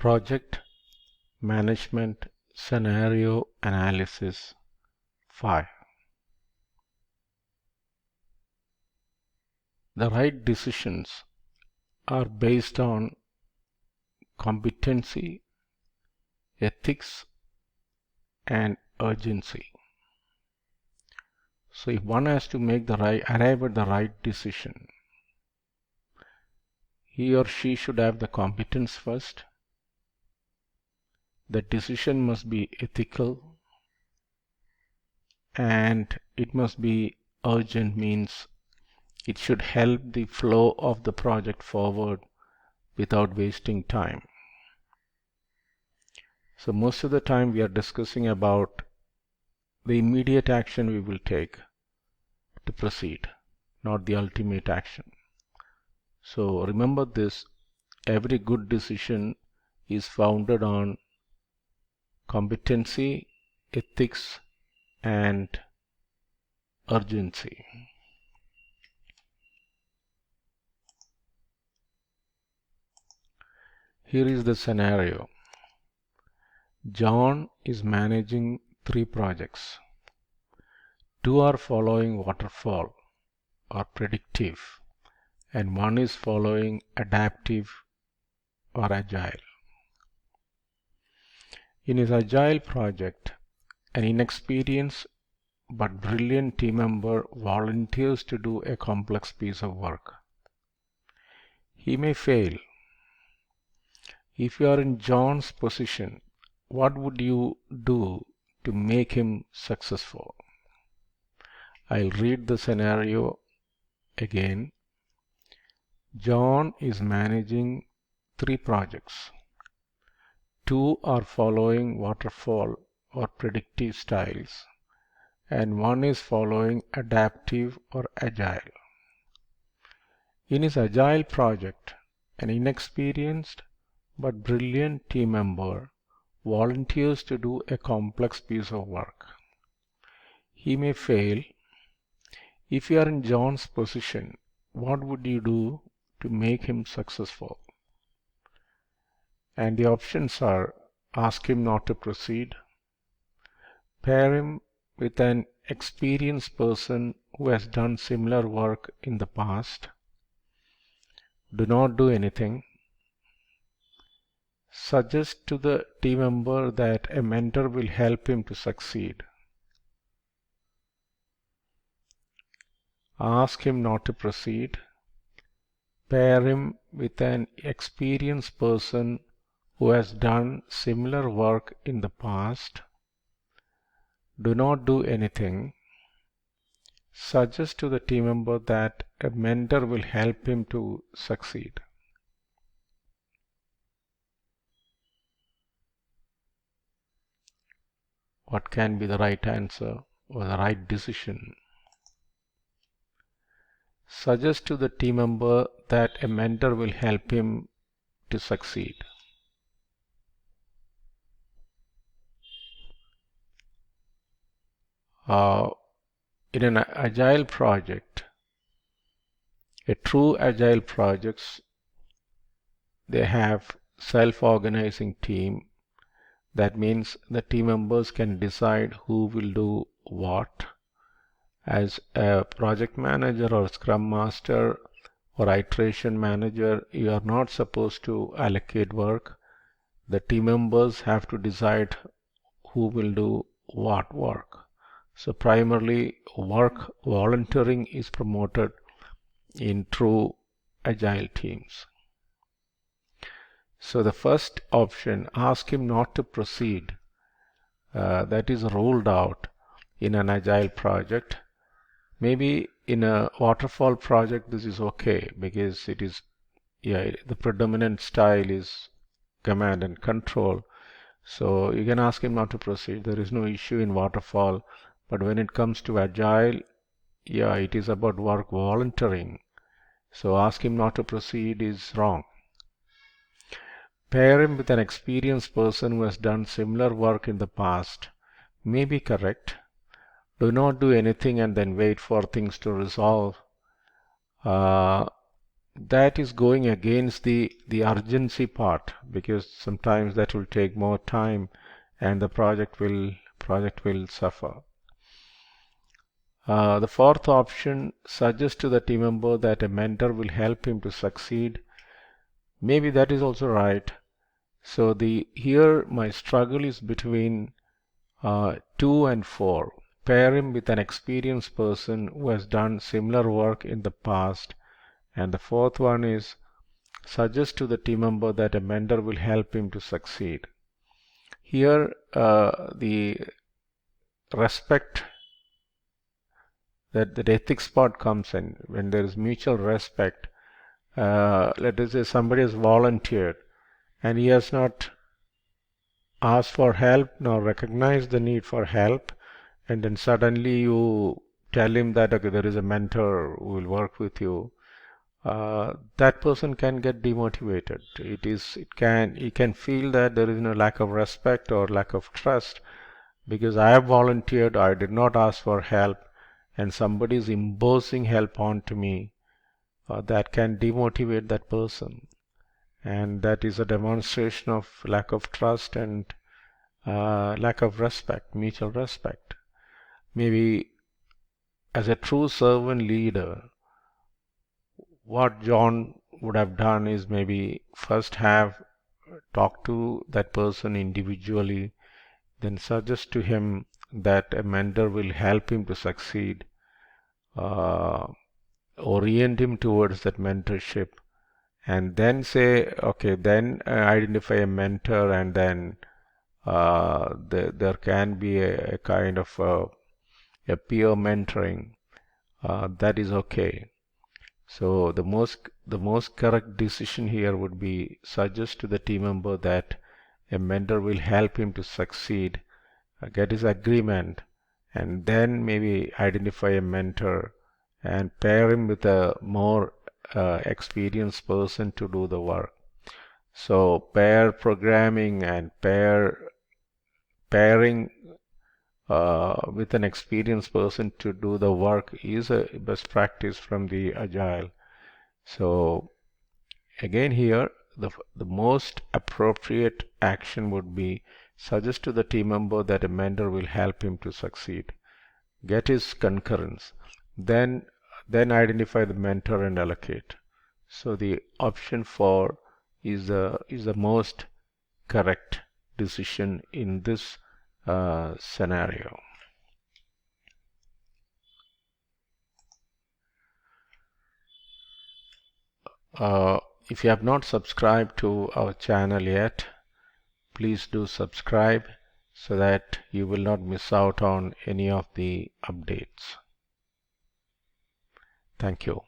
Project Management Scenario Analysis 5. The right decisions are based on competency, ethics, and urgency. So if one has to arrive at the right decision, he or she should have the competence first. The decision must be ethical, and it must be urgent, means it should help the flow of the project forward without wasting time. So most of the time we are discussing about the immediate action we will take to proceed, not the ultimate action. So remember this, every good decision is founded on competency, ethics, and urgency. Here is the scenario. John is managing 3 projects. 2 are following waterfall or predictive, and 1 is following adaptive or agile. In his agile project, an inexperienced but brilliant team member volunteers to do a complex piece of work. He may fail. If you are in John's position, what would you do to make him successful? I'll read the scenario again. John is managing 3 projects. 2 are following waterfall or predictive styles, and 1 is following adaptive or agile. In his agile project, an inexperienced but brilliant team member volunteers to do a complex piece of work. He may fail. If you are in John's position, what would you do to make him successful? And the options are: ask him not to proceed, pair him with an experienced person who has done similar work in the past, do not do anything, suggest to the team member that a mentor will help him to succeed, ask him not to proceed, pair him with an experienced person who has done similar work in the past, do not do anything, suggest to the team member that a mentor will help him to succeed. What can be the right answer or the right decision? Suggest to the team member that a mentor will help him to succeed. In an agile project, a true agile projects, they have self-organizing team. That means the team members can decide who will do what. As a project manager or scrum master or iteration manager, you are not supposed to allocate work. The team members have to decide who will do what work. So primarily work volunteering is promoted in true agile teams. So the first option, ask him not to proceed, that is ruled out in an agile project. Maybe in a waterfall project this is okay, because it is, the predominant style is command and control. So you can ask him not to proceed. There is no issue in waterfall. But when it comes to agile, it is about work volunteering. So ask him not to proceed is wrong. Pair him with an experienced person who has done similar work in the past may be correct. Do not do anything and then wait for things to resolve. that is going against the urgency part, because sometimes that will take more time and the project will suffer. The fourth option, suggest to the team member that a mentor will help him to succeed. Maybe that is also right. So here my struggle is between 2 and 4. Pair him with an experienced person who has done similar work in the past. And the fourth one is suggest to the team member that a mentor will help him to succeed. Here the respect, that ethics part comes in. When there is mutual respect, let us say somebody has volunteered and he has not asked for help nor recognized the need for help, and then suddenly you tell him that okay, there is a mentor who will work with you. That person can get demotivated. He can feel that there is no lack of respect or lack of trust because I have volunteered, I did not ask for help, and somebody is imposing help onto me. That can demotivate that person, and that is a demonstration of lack of trust and lack of respect, mutual respect. Maybe as a true servant leader, what John would have done is maybe first have talked to that person individually, then suggest to him that a mentor will help him to succeed, uh, orient him towards that mentorship, and then say, okay, then identify a mentor, and then there can be a kind of a peer mentoring. That is okay. So the most correct decision here would be suggest to the team member that a mentor will help him to succeed, get his agreement, and then maybe identify a mentor and pair him with a more experienced person to do the work. So pair programming and pairing with an experienced person to do the work is a best practice from the agile. So again here, the most appropriate action would be suggest to the team member that a mentor will help him to succeed, get his concurrence, then identify the mentor and allocate. So the option 4 is the most correct decision in this scenario. If you have not subscribed to our channel yet, please do subscribe so that you will not miss out on any of the updates. Thank you.